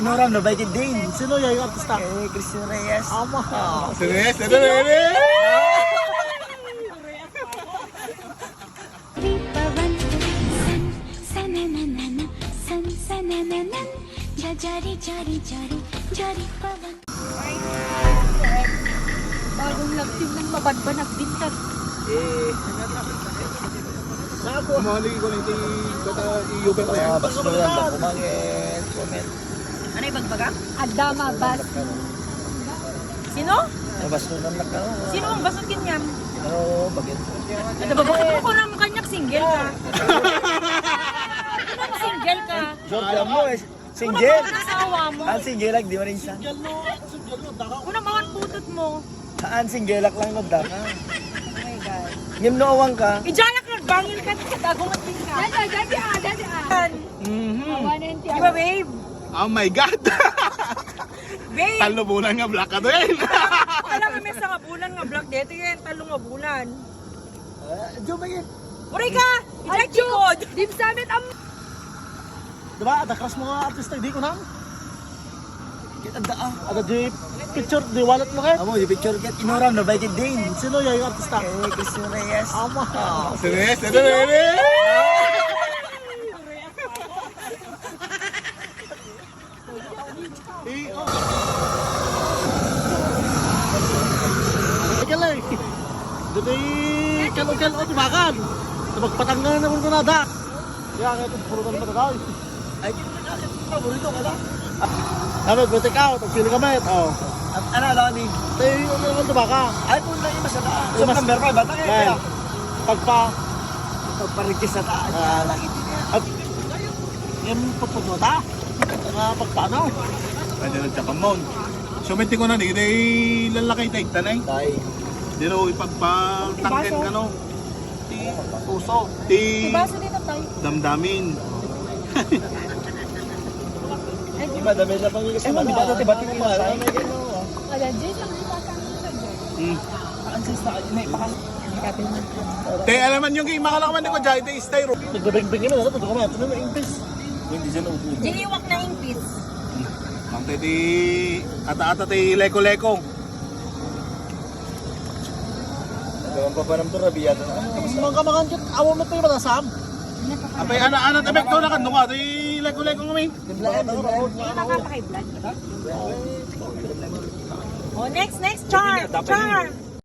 Inoram na ba din? Sino yan yung artista? Christian Reyes. Ama. Reyes, ito na Reyes! Jari jari jari jari pawan. Bagong lagtim ng mabadbanag din ka. Kumali ko lang ito i-yugan ko yan. Basta mo yan, kumangin, comment. Ano yung bagbaga? Adama bas. Sino? Basta mo lang ka. Sino ang basot ganyan? Ano, bagay. Ano ko ng kanyak single ka? Ano single ka? Joke mo eh. Single? Ano asawa mo? Ang single di mo rin siya. Ano mawan putot mo? Ang single lang nagdaka. Oh my God. Ngim noawang ka. Ijayak nagbangil ka sa dagungat din ka. Dati. Di ba babe? Oh my God! Babe! Talo bulan nga black ka doon. Alam kami sa kabulan nga vlog dito yan. Talong nga bulan. Diyo ba yun? Uray ka! Ijayak chikod! Dim samit am... Diba? Ada crush mga artista, hindi ko na. Kita daan. Ada di picture, di wallet mo kayo. Amo, yung picture get inoram na ba din? Sino yan yung artista? Christian Reyes. Ama. Reyes, ito na Reyes! Kalay. Dito kalong-kalo o tibakan. Magpatanggal na muna nada. Kaya kaya itong puro ka naman Ay, paborito ka na. Kami, butik out. Pagpili kami. Ano, ni? Ito yung tibaka. Ay, po na yung masala. So, number 5, bata kayo. Kaya, pagpa. Pagparigis na taas. At yung pagpagmata. Pagpaano. Pwede na siya kamon. Sumiti ko na ni, hindi lalaki tayo tanay. Tay. Hindi na ipagpatangken ka no. Ti puso. Ti Baso dito tayo. damdamin. Iba, dami na pang ikas naman. Di ba ito batik mo? Kaya dyan lang Ang sista, may pakang. Te, alaman yung makalakaman ko dyan, ito is styro. Nagbabing-bing yun. Ito kami. Ito na English. Hindi dyan upo. Diniwak na impis. Ang te ti ata-ata ti leko-leko. Gawang pa pa ng turabiyado na. Mga kamakan kit. Awam na tayo matasam. Apay ana tabek to na kan nga ti leko-leko kami. Nakapakay blood. Oh, next, char! Char!